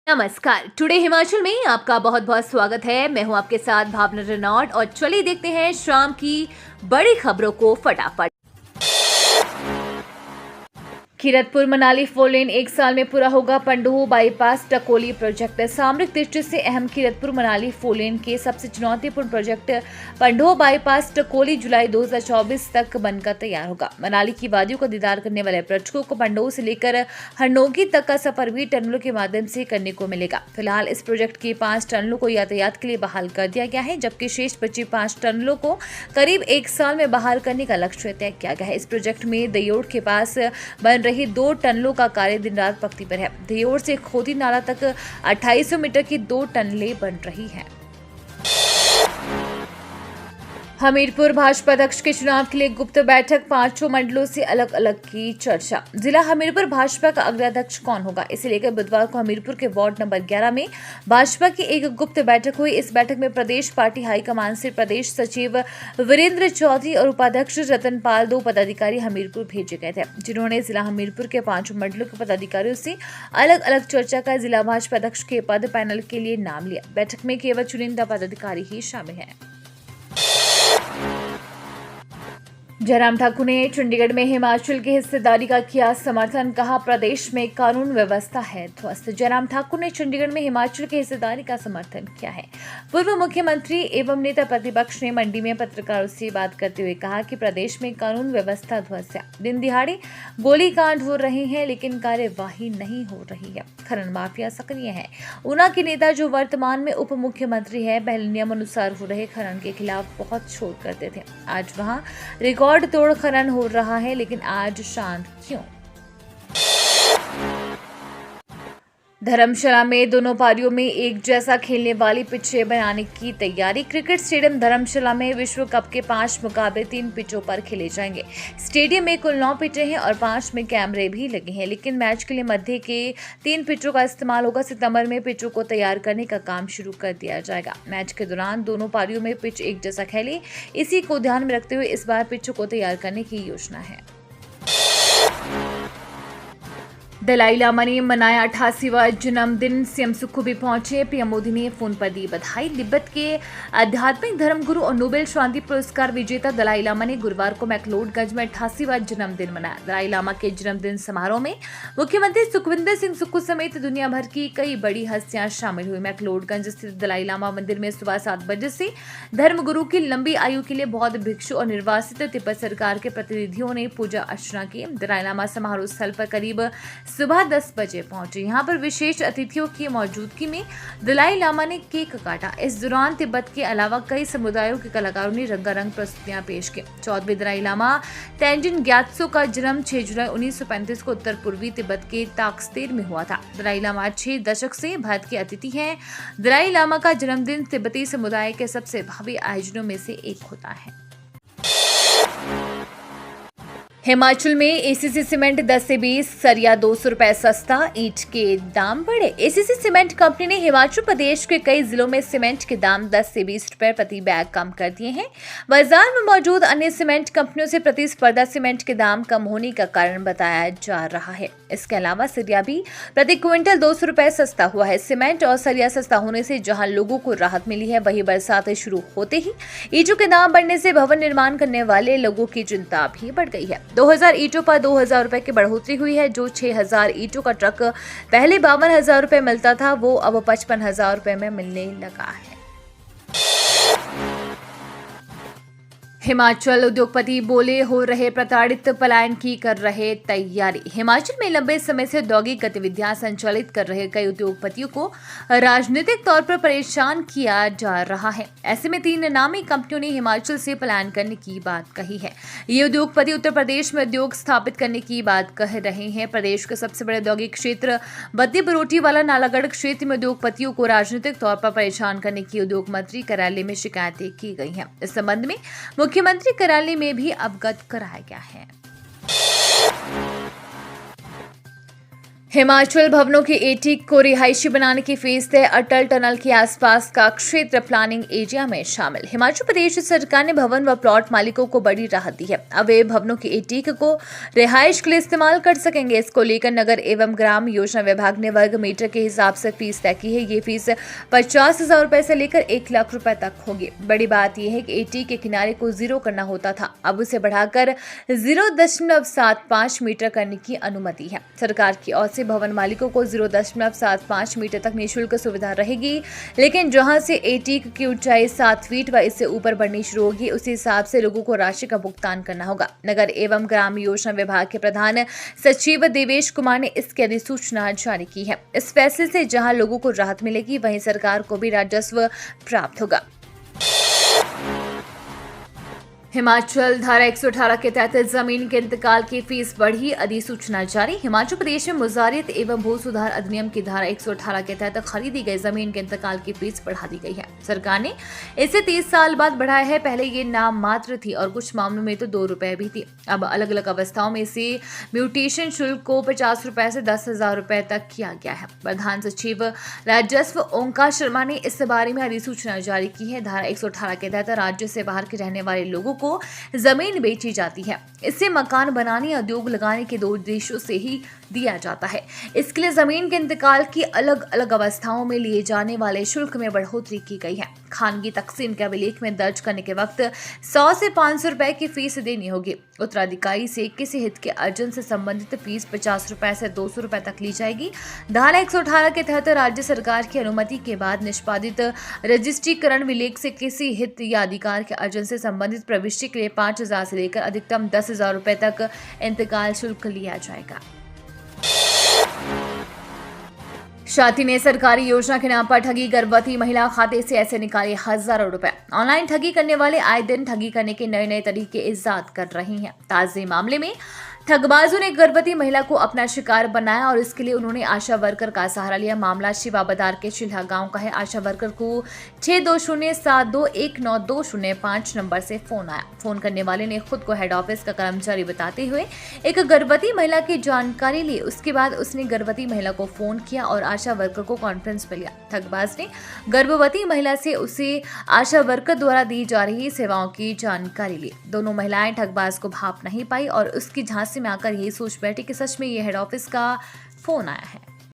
नमस्कार। टुडे हिमाचल में आपका बहुत बहुत स्वागत है। मैं हूं आपके साथ भावना रेनॉल्ड और चलिए देखते हैं शाम की बड़ी खबरों को फटाफट। कीरतपुर मनाली 4 लेन एक साल में पूरा होगा। पंडोह बाईपास टकोली प्रोजेक्ट सामरिक दृष्टि से अहम कीरतपुर मनाली 4 लेन के सबसे चुनौतीपूर्ण प्रोजेक्ट पंडोह बाईपास टकोली जुलाई 2024 तक बनकर तैयार होगा। मनाली की वादियों का दीदार करने वाले पर्यटकों को पंडोह से लेकर हरनोगी तक का सफर भी टनलों के माध्यम से करने को मिलेगा। फिलहाल इस प्रोजेक्ट के 5 टनलों को यातायात के लिए बहाल कर दिया गया है, जबकि शेष बचे 5 टनलों को करीब एक साल में बहाल करने का लक्ष्य तय किया गया है। इस प्रोजेक्ट में दयोड़ के पास बन रही 2 टनलों का कार्य दिन रात प्रगति पर है। दयोड़ से खोती नाला तक 2800 मीटर की 2 टनलें बन रही हैं। हमीरपुर भाजपा अध्यक्ष के चुनाव के लिए गुप्त बैठक, 5 मंडलों से अलग अलग की चर्चा। जिला हमीरपुर भाजपा का अगला अध्यक्ष कौन होगा, इसे लेकर बुधवार को हमीरपुर के वार्ड नंबर 11 में भाजपा की एक गुप्त बैठक हुई। इस बैठक में प्रदेश पार्टी हाईकमान से प्रदेश सचिव वीरेंद्र चौधरी और उपाध्यक्ष रतनपाल 2 पदाधिकारी हमीरपुर भेजे गए थे, जिन्होंने जिला हमीरपुर के 5 मंडलों के पदाधिकारियों से अलग अलग चर्चा कर जिला भाजपा अध्यक्ष के पद पैनल के लिए नाम लिया। बैठक में केवल चुनिंदा पदाधिकारी ही शामिल हैं। जयराम ठाकुर ने चंडीगढ़ में हिमाचल की हिस्सेदारी का किया समर्थन, कहा प्रदेश में कानून व्यवस्था है ध्वस्त। जयराम ठाकुर ने चंडीगढ़ में हिमाचल की हिस्सेदारी का समर्थन किया है। पूर्व मुख्यमंत्री एवं नेता प्रतिपक्ष ने मंडी में पत्रकारों से बात करते हुए कहा कि प्रदेश में कानून व्यवस्था ध्वस्त है। दिन दिहाड़े गोलीकांड हो रहे हैं, लेकिन कार्यवाही नहीं हो रही है। खनन माफिया सक्रिय है। ऊना के नेता जो वर्तमान में उप मुख्यमंत्री है, पहले नियम अनुसार हो रहे खनन के खिलाफ बहुत शोर करते थे। आज वहां रिकॉर्ड तोड़ खनन हो रहा है, लेकिन आज शांत क्यों? धर्मशाला में दोनों पारियों में एक जैसा खेलने वाली पिचें बनाने की तैयारी। क्रिकेट स्टेडियम धर्मशाला में विश्व कप के 5 मुकाबले 3 पिचों पर खेले जाएंगे। स्टेडियम में कुल 9 पिचें हैं और 5 में कैमरे भी लगे हैं, लेकिन मैच के लिए मध्य के 3 पिचों का इस्तेमाल होगा। सितंबर में पिचों को तैयार करने का काम शुरू कर दिया जाएगा। मैच के दौरान दोनों पारियों में पिच एक जैसा खेले, इसी को ध्यान में रखते हुए इस बार पिचों को तैयार करने की योजना है। दलाई लामा ने मनाया 88वां जन्मदिन, सीएम सुक्खू भी पहुंचे। पीएम मोदी ने फोन पर दी बधाई। तिब्बत के आध्यात्मिक धर्मगुरु और नोबेल शांति पुरस्कार विजेता दलाई लामा ने गुरुवार को मैक्लोडगंज में 88वां जन्मदिन मनाया। दलाई लामा के जन्मदिन समारोह में मुख्यमंत्री सुखविंदर सिंह सुक्खू समेत दुनिया भर की कई बड़ी हस्तियां शामिल हुई। मैक्लोडगंज स्थित दलाई लामा मंदिर में सुबह 7 बजे से धर्मगुरु की लंबी आयु के लिए बौद्ध भिक्षु और निर्वासित तिब्बत सरकार के प्रतिनिधियों ने पूजा अर्चना की। दलाई लामा समारोह स्थल पर करीब सुबह 10 बजे पहुंचे। यहां पर विशेष अतिथियों की मौजूदगी में दलाई लामा ने केक काटा। इस दौरान तिब्बत के अलावा कई समुदायों के कलाकारों ने रंगारंग प्रस्तुतियां पेश की। 14वें दलाई लामा तेंजिन ग्यात्सो का जन्म 6 जुलाई 1935 को उत्तर पूर्वी तिब्बत के ताकस्तेर में हुआ था। दलाई लामा 6 दशक से भारत के अतिथि हैं। दलाई लामा का जन्मदिन तिब्बती समुदाय के सबसे भव्य आयोजनों में से एक होता है। हिमाचल में एसीसी सीमेंट 10 से 20, सरिया 200 रुपए सस्ता, ईंट के दाम बढ़े। एसीसी सीमेंट कंपनी ने हिमाचल प्रदेश के कई जिलों में सीमेंट के दाम 10 से 20 रुपए प्रति बैग कम कर दिए हैं। बाजार में मौजूद अन्य सीमेंट कंपनियों से प्रतिस्पर्धा सीमेंट के दाम कम होने का कारण बताया जा रहा है। इसके अलावा सरिया भी प्रति क्विंटल 200 रुपए सस्ता हुआ है। सीमेंट और सरिया सस्ता होने से जहां लोगों को राहत मिली है, वहीं बरसातें शुरू होते ही ईंटों के दाम बढ़ने से भवन निर्माण करने वाले लोगों की चिंता भी बढ़ गई है। 2000 ईंटों पर 2000 रुपए की बढ़ोतरी हुई है। जो 6000 ईंटों का ट्रक पहले 52,000 रुपए मिलता था, वो अब 55,000 रुपए में मिलने लगा है। हिमाचल उद्योगपति बोले हो रहे प्रताड़ित, पलायन की कर रहे तैयारी। हिमाचल में लंबे समय से औद्योगिक गतिविधियां संचालित कर रहे कई उद्योगपतियों को राजनीतिक तौर पर परेशान किया जा रहा है। ऐसे में 3 नामी कंपनियों ने हिमाचल से पलायन करने की बात कही है। ये उद्योगपति उत्तर प्रदेश में उद्योग स्थापित करने की बात कह रहे हैं। प्रदेश के सबसे बड़े औद्योगिक क्षेत्र बद्दी बरोटी वाला नालागढ़ क्षेत्र में उद्योगपतियों को राजनीतिक तौर पर परेशान करने की उद्योग मंत्री कार्यालय में शिकायतें की गई हैं। इस संबंध में मुख्यमंत्री कार्यालय में भी अवगत कराया गया है। हिमाचल भवनों की एटी को रिहायशी बनाने की फीस तय, अटल टनल के आसपास का क्षेत्र प्लानिंग एरिया में शामिल। हिमाचल प्रदेश सरकार ने भवन व प्लॉट मालिकों को बड़ी राहत दी है। अब वे भवनों की एटी को रिहायश के लिए इस्तेमाल कर सकेंगे। इसको लेकर नगर एवं ग्राम योजना विभाग ने वर्ग मीटर के हिसाब से फीस तय की है। ये फीस 50,000 रुपए से लेकर 1 लाख रुपए तक होगी। बड़ी बात यह है कि एटी के किनारे को 0 करना होता था, अब उसे बढ़ाकर 0.75 मीटर करने की अनुमति है। सरकार की ओर से भवन मालिकों को 0.75 मीटर तक निःशुल्क सुविधा रहेगी, लेकिन जहां से एटी की ऊंचाई 7 फीट व इससे ऊपर बढ़नी शुरू होगी, उसी हिसाब से लोगों को राशि का भुगतान करना होगा। नगर एवं ग्राम योजना विभाग के प्रधान सचिव देवेश कुमार ने इसकी अधिसूचना जारी की है। इस फैसले से जहां लोगों को राहत मिलेगी, वहीं सरकार को भी राजस्व प्राप्त होगा। हिमाचल धारा 118 के तहत जमीन के इंतकाल की फीस बढ़ी, अधिसूचना जारी। हिमाचल प्रदेश में मुजारियत एवं भू सुधार अधिनियम की धारा 118 के तहत खरीदी गई जमीन के इंतकाल की फीस बढ़ा दी गई है। सरकार ने इसे 30 साल बाद बढ़ाया है। पहले ये नाम मात्र थी और कुछ मामलों में तो 2 रुपए भी थी। अब अलग अलग अवस्थाओं में इसे म्यूटेशन शुल्क को 50 रुपए से 10,000 रुपए तक किया गया है। प्रधान सचिव राजस्व ओंकार शर्मा ने इस बारे में अधिसूचना जारी की है। धारा 118 के तहत राज्य से बाहर के रहने वाले लोगों को जमीन बेची जाती है। इससे मकान बनाने या उद्योग लगाने के 2 उद्देश्यों से ही दिया जाता है। इसके लिए जमीन के इंतकाल की अलग अलग अवस्थाओं में लिए जाने वाले शुल्क में बढ़ोतरी की गई है। खानगी तकसीम के अभिलेख में दर्ज करने के वक्त 100 से 500 रुपए की फीस देनी होगी। उत्तराधिकारी से किसी हित के अर्जन से संबंधित फीस 50 रुपए से 200 रुपए तक ली जाएगी। धारा 118 के तहत राज्य सरकार की अनुमति के बाद निष्पादित रजिस्ट्रीकरण विलेख से किसी हित या अधिकार के अर्जन से संबंधित प्रविष्टि के लिए 5,000 से लेकर अधिकतम 10,000 रुपए तक इंतकाल शुल्क लिया जाएगा। शादी ने सरकारी योजना के नाम पर ठगी, गर्भवती महिला खाते से ऐसे निकाले हजारों रुपए। ऑनलाइन ठगी करने वाले आए दिन ठगी करने के नए नए तरीके इजाद कर रहे हैं। ताजे मामले में ठगबाजों ने गर्भवती महिला को अपना शिकार बनाया और इसके लिए उन्होंने आशा वर्कर का सहारा लिया। मामला शिवा बाजार के चिल्हा गांव का है। आशा वर्कर को 6207219205 नंबर से फोन आया। फोन करने वाले ने खुद को हेड ऑफिस का कर्मचारी बताते हुए एक गर्भवती महिला की जानकारी ली। उसके बाद उसने गर्भवती महिला को फोन किया और आशा वर्कर को कॉन्फ्रेंस में लिया। ठगबाज ने गर्भवती महिला से उसे आशा वर्कर द्वारा दी जा रही सेवाओं की जानकारी ली। दोनों महिलाएं ठगबाज को भाप नहीं पाई और उसकी झांसी में आकर यही सोच बैठी कि सच में ये हेड ऑफिस का फोन आया है।